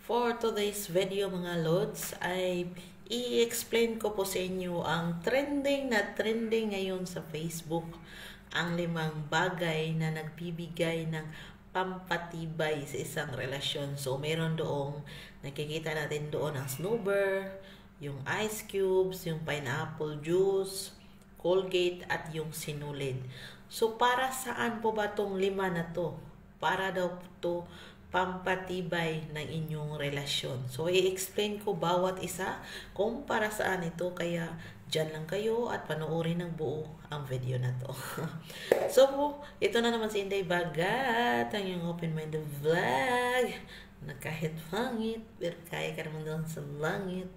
For today's video mga lods ay i-explain ko po sa inyo ang trending ngayon sa Facebook. Ang 5 bagay na nagbibigay ng pampatibay sa isang relasyon. So meron doong nakikita natin doon ang snowbird, yung ice cubes, yung pineapple juice, Colgate at yung sinulid. So para saan po ba tong 5 na to? Para daw to pampatibay ng inyong relasyon. So, i-explain ko bawat isa kung para saan ito. Kaya, dyan lang kayo at panoorin ng buo ang video na to. So, ito na naman si Inday Bagat, ang yung open-minded vlog na kahit pangit, pero kaya ka naman doon sa langit.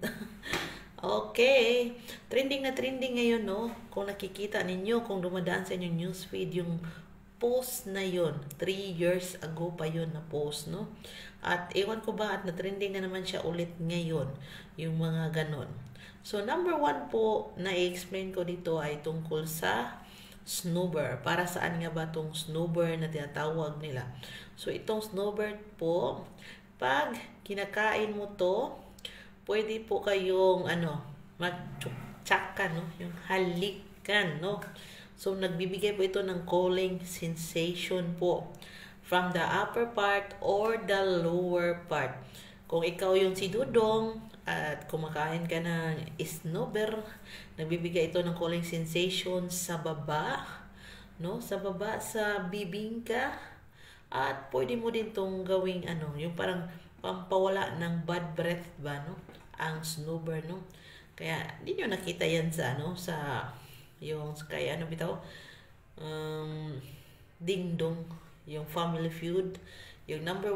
Okay. Trending na trending ngayon, no? Kung nakikita ninyo, kung dumadaan sa inyong newsfeed, yung post na yon 3 years ago pa yon na post, no? At ewan ko ba at na-trending na naman siya ulit ngayon, yung mga ganon. So, number 1 po na i-explain ko dito ay tungkol sa snowbird. Para saan nga ba itong snowbird na tinatawag nila? So, itong snowbird po, pag kinakain mo to, pwede po kayong mag-tsak-tsakan, no? Yung halikan, no? So, nagbibigay po ito ng calling sensation po from the upper part or the lower part. Kung ikaw yung si Dudong at kumakain ka ng snowbird, nagbibigay ito ng calling sensation sa baba, no? Sa baba, sa bibingka. At pwede mo din itong gawing yung parang pampawala ng bad breath ba, no? Ang snowbird, no? Kaya, hindi nyo nakita yan sa, sa yung kaya bitaw Ding Dong, yung Family Feud, yung number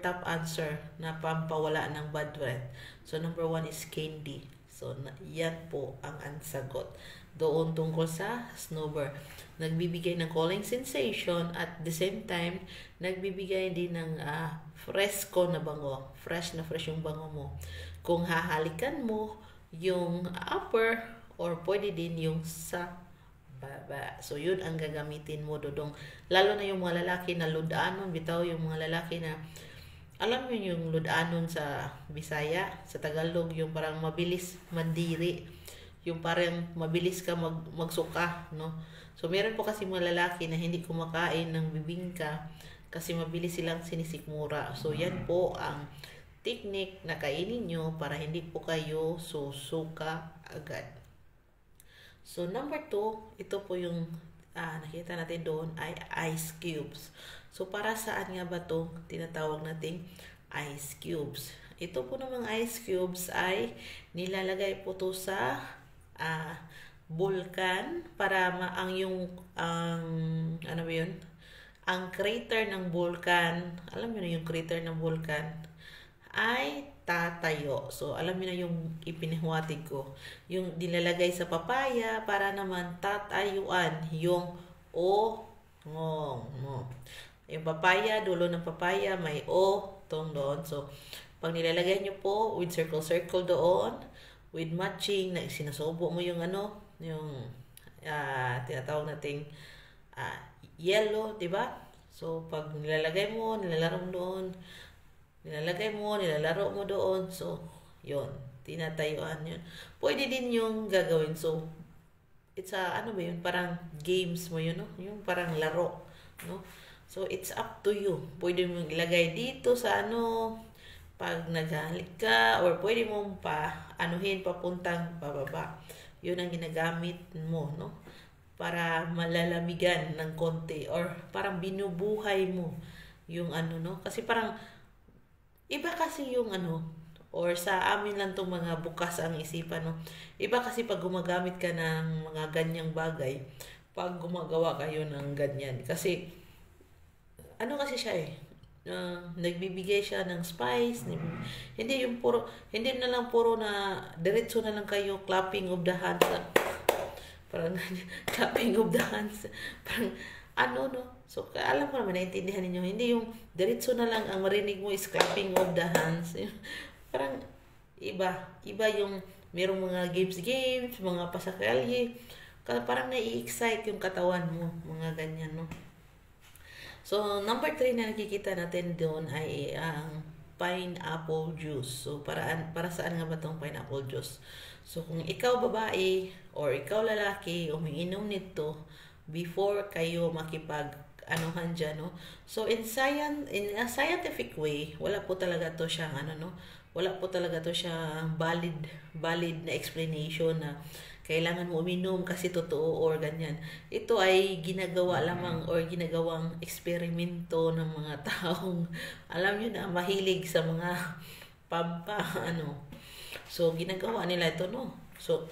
top answer na pampawala ng bad breath. So number 1 is candy. So yan po ang ansagot doon tungkol sa snowbird. Nagbibigay ng calling sensation at the same time nagbibigay din ng fresco na bango. Fresh yung bango mo. Kung hahalikan mo yung upper or pwede din yung sa baba. So, yun ang gagamitin mo, Dodong. Lalo na yung mga lalaki na ludanon. Bitaw, yung mga lalaki na, alam mo yung ludanon sa Bisaya, sa Tagalog, yung parang mabilis mandiri. Yung parang mabilis ka magsuka, no? So, meron po kasi mga lalaki na hindi kumakain ng bibingka kasi mabilis silang sinisikmura. So, yan po ang technique na kainin nyo para hindi po kayo susuka agad. So, number 2, ito po yung nakita natin doon ay ice cubes. So, para saan nga ba ito tinatawag nating ice cubes? Ito po namang ice cubes ay nilalagay po to sa vulkan para ano ba yun? Ang crater ng vulkan, alam mo na yung crater ng vulkan, ay tatayo. So, alam niyo na yung ipinahuwatig ko. Yung nilalagay sa papaya para naman tatayuan yung yung papaya, dulo ng papaya, may tong doon. So, pag nilalagay nyo po with circle doon, with matching, na sinasubo mo yung yung tinatawag nating yellow, diba? So, pag nilalagay mo, nilalaro mo doon, nilalaro mo doon. So, yun. Tinatayuan yun. Pwede din yung gagawin. So, it's parang games mo yun, no? Yung parang laro, no? So, it's up to you. Pwede mong ilagay dito sa pag naghalik ka, or pwede mong papuntang pababa. Yun ang ginagamit mo, no? Para malalamigan ng konti, or parang binubuhay mo yung no? Kasi parang iba kasi yung or sa amin lang itong mga bukas ang isipan, no? Iba kasi pag gumagamit ka ng mga ganyang bagay, pag gumagawa kayo ng ganyan. Kasi, kasi siya nagbibigay siya ng spice. Hindi na lang puro na, diretso na lang kayo, clapping of the hands. Parang, clapping of the hands. Parang, no? So, alam ko naman, naintindihan ninyo. Hindi yung diretso na lang ang marinig mo is clapping of the hands. Parang, iba yung merong mga games, mga pasakalye. Parang nai-excite yung katawan mo, mga ganyan, no? So, number 3 na nakikita natin doon ay ang pineapple juice. So, para saan nga ba itong pineapple juice? So, kung ikaw babae or ikaw lalaki, umiinom nito before kayo makipag anuhan dyan, no? So, in a scientific way, wala po talaga to siyang no? Wala po talaga to siyang valid na explanation na kailangan mo uminom kasi totoo or ganyan. Ito ay ginagawa lamang or ginagawang eksperimento ng mga taong alam nyo na mahilig sa mga So, ginagawa nila ito, no? So,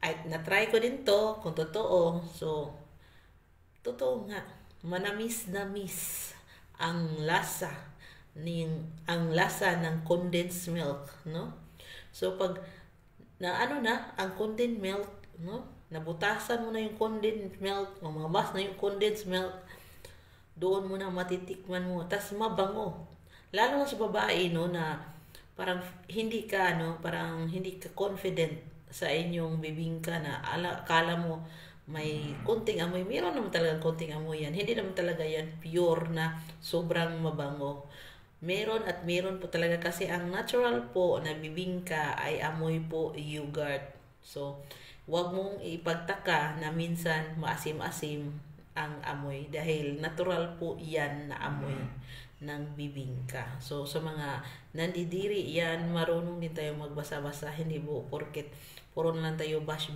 ay na-try ko din to kung totoo. So, totoo nga, manamis-namis ang lasa ng condensed milk, no? So pag ang condensed milk, no? Nabutasan mo na yung condensed milk, o mabas na yung condensed milk, doon mo na matitikman mo, tas mabango. Lalo na sa babae, no, na parang hindi ka confident sa inyong bibingka na akala mo may konting amoy. Meron naman talagang konting amoy yan. Hindi naman talaga yan pure na sobrang mabango. Meron po talaga kasi ang natural po na bibingka ay amoy po yogurt. So, wag mong ipagtaka na minsan maasim-asim ang amoy dahil natural po yan na amoy ng bibingka. So, sa mga nandidiri yan, marunong din tayo magbasa-basa. Hindi po porket puro lang tayo bash.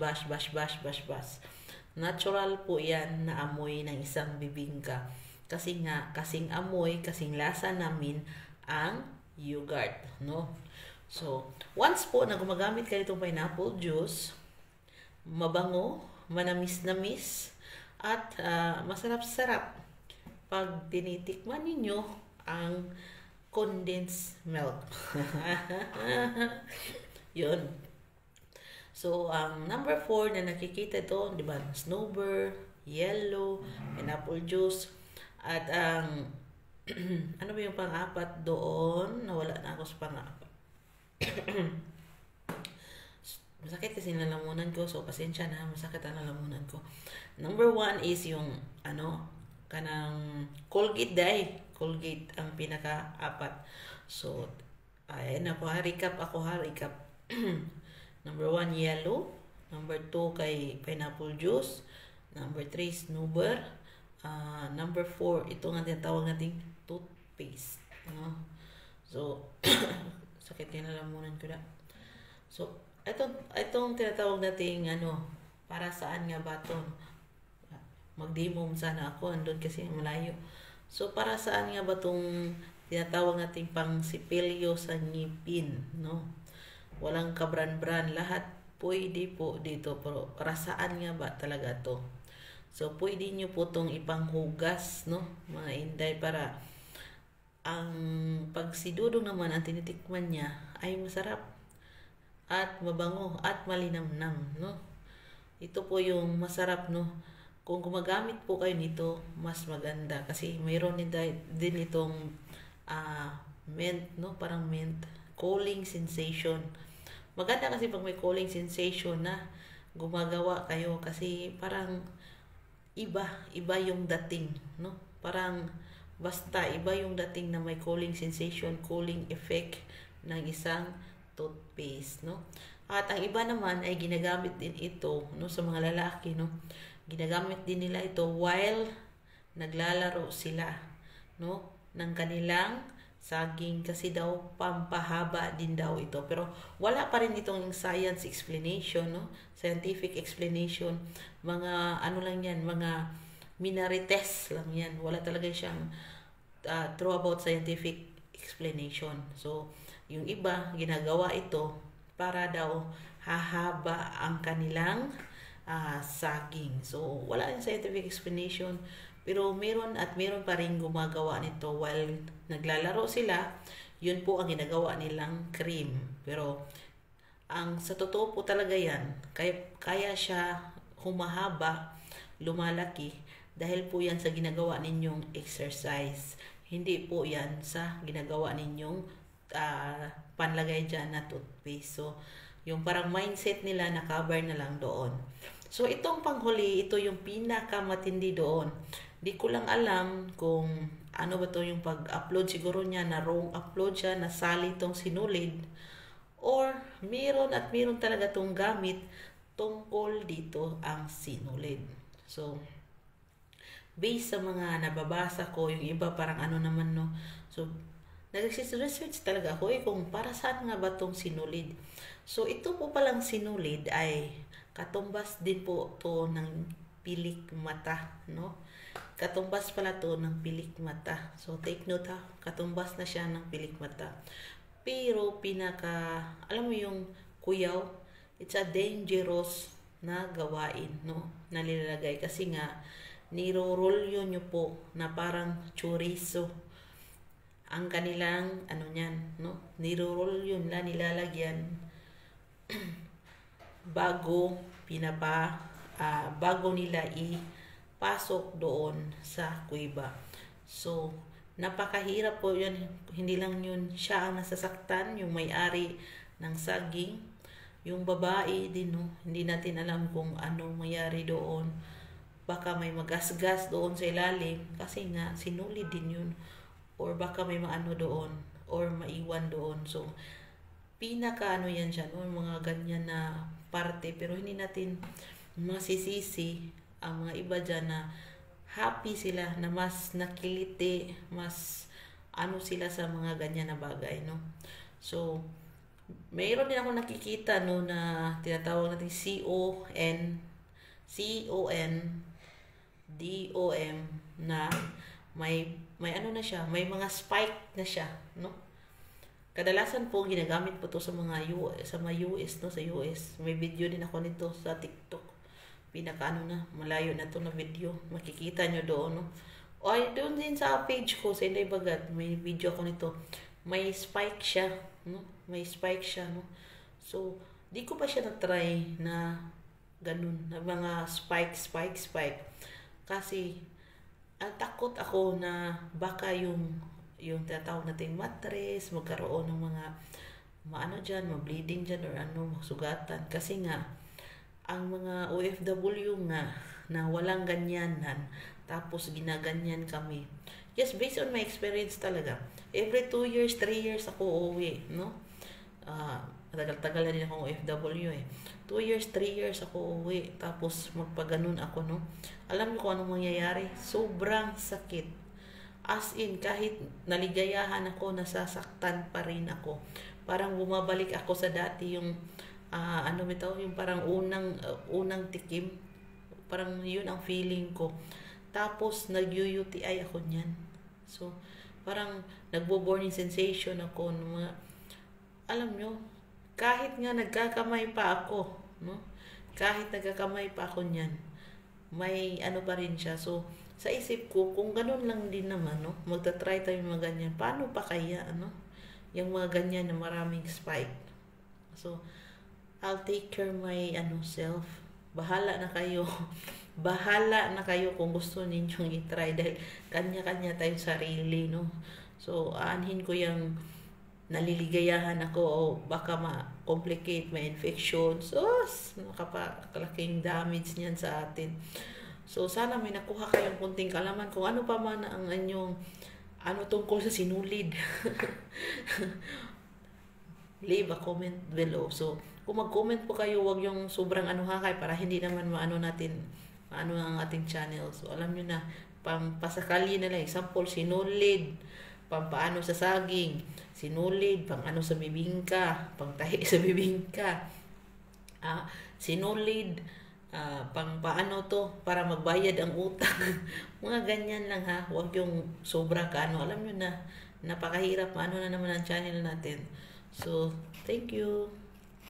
Natural po yan na amoy ng isang bibingka. Kasi nga, kasing amoy, kasing lasa namin ang yogurt, no? So, once po na gumagamit kayo itong pineapple juice, mabango, manamis-namis, at masarap-sarap pag tinitikman ninyo ang condensed milk. Yun. So, ang number 4 na nakikita ito, di ba? Snowbird, yellow, pineapple juice, at ang ano ba yung pang-apat doon? Nawala na ako sa pang-apat. Masakit kasi nalamunan ko, so pasensya na, masakit ang nalamunan ko. Number 1 is yung kanang Colgate dye. Colgate ang pinaka-apat. So, ayan ako, recap. Number 1, yellow. Number 2, kay pineapple juice. Number 3, snowbird. Number 4, ito nga tinatawag nating toothpaste. No? So, sakit yung nalamunan ko na. So, itong tinatawag nating para saan nga ba ito? Mag-demo sana ako, andun kasi malayo. So, para saan nga ba itong tinatawag nating pang sipilyo sa ngipin, no? Walang kabran-bran, lahat pwede po dito, pero para saan nga ba talaga to? So, pwede nyo po itong ipanghugas, no? Mga inday, para ang pagsidudong naman ang tinitikman niya ay masarap at mabango at malinamnam, no? Ito po yung masarap, no? Kung gumagamit po kayo nito, mas maganda kasi mayroon din itong mint, no? Parang mint, cooling sensation. Maganda kasi pag may cooling sensation na gumagawa kayo kasi parang iba yung dating, no? Parang basta iba yung dating na may cooling sensation, cooling effect ng isang toothpaste, no? At ang iba naman ay ginagamit din ito, no, sa mga lalaki, no? Ginagamit din nila ito while naglalaro sila, no, ng kanilang saging kasi daw pampahaba din daw ito. Pero wala pa rin itong science explanation, no? Scientific explanation. Mga lang yan, mga minarites lang yan. Wala talaga siyang true about scientific explanation. So, yung iba, ginagawa ito para daw hahaba ang kanilang saging. So, wala yung scientific explanation. Pero meron pa rin gumagawa nito while naglalaro sila. Yun po ang ginagawa nilang cream. Pero, sa totoo po talaga yan, kaya siya humahaba, lumalaki, dahil po yan sa ginagawa ninyong exercise. Hindi po yan sa ginagawa ninyong panlagay dyan na toothpaste. So, yung parang mindset nila na-cover na lang doon. So, itong panghuli, ito yung pinakamatindi doon. Di ko lang alam kung ano ba to yung pag-upload siguro niya na wrong upload siya, nasali tong sinulid. Or meron talaga tong gamit tungkol dito ang sinulid. So, based sa mga nababasa ko, yung iba parang ano naman no. So, nag-research talaga ako kung para saan nga ba tong sinulid. So, ito po palang sinulid ay katumbas din po to ng pilik mata, no? Katumbas pala to ng pilik mata. So, take note ha, katumbas na siya ng pilik mata. Pero alam mo yung kuyaw, it's a dangerous na gawain, no? Nalilalagay kasi nga niro-roll yun nyo po na parang chorizo. Ang kanilang ano niyan, no? Niro-roll yun la nilalagyan bago bago nila ipasok doon sa kuiba. So, napakahirap po yun. Hindi lang yun siya ang nasasaktan, yung may-ari ng saging. Yung babae din, no? Hindi natin alam kung anong mayari doon. Baka may magasgas doon sa ilalim kasi nga sinulid din yun. Or baka may maano doon or maiwan doon. So, ano yan siya, no? Mga ganyan na parte. Pero hindi natin masisisi ang mga iba dyan na happy sila, na mas nakiliti, mas ano sila sa mga ganyan na bagay, no? So, mayroon din ako nakikita, no, na tinatawag natin CON DOM na may ano na siya, may mga spike na siya, no? Kadalasan po ginagamit po to sa mga US, no, sa US. May video din ako nito sa TikTok. Malayo na to na video. Makikita nyo doon, no? O ay doon din sa page ko sa Inday Bagat, may video ako nito. May spike siya, no? May spike siya, no? So, di ko pa siya na-try na ganun, na mga spike. Kasi, ang takot ako na baka yung tinatawag nating mattress, magkaroon ng mga ma-bleeding dyan or sugatan. Kasi nga, ang mga OFW nga na walang ganyanan, tapos ginaganyan kami. Just based on my experience talaga. Every 2 years, 3 years ako uuwi, no? Matagal-tagal na din akong OFW eh. 2 years, 3 years ako uuwi. Tapos magpaganon ako, no? Alam niyo kung anong mangyayari? Sobrang sakit. As in, kahit naligayahan ako, nasasaktan pa rin ako. Parang bumabalik ako sa dati yung, yung parang unang tikim. Parang yun ang feeling ko. Tapos, nag-UTI ako niyan. So, parang nagbo-burning sensation ako. Alam nyo, kahit nga nagkakamay pa ako, no? Kahit nagkakamay pa ako niyan, may pa rin siya. So, sa isip ko, kung ganun lang din naman, no? Magta-try tayo mga ganyan. Paano pa kaya, yung mga ganyan na maraming spike. So, I'll take care my self. Bahala na kayo. Bahala na kayo kung gusto ninyong i-try dahil kanya-kanya tayong sarili, no? So, aanhin ko yung naliligayahan ako o baka ma-complicate, may infection. So, nakapakalaking damage niyan sa atin. So, sana may nakuha kayong kunting kalaman kung ano pa man ang inyong tungkol sa sinulid. Leave a comment below. So, kung mag-comment po kayo, wag yung sobrang hakay para hindi naman maano ang ating channel. So, alam nyo na, pampasakali na lang. Example, sinulid, pampaano sa saging, sinulid, sa bibingka, pangtahi sa bibingka, sinulid, paano to, para magbayad ang utang. Mga ganyan lang ha, huwag yung sobra ka, alam nyo na, napakahirap, na naman ang channel natin. So, thank you.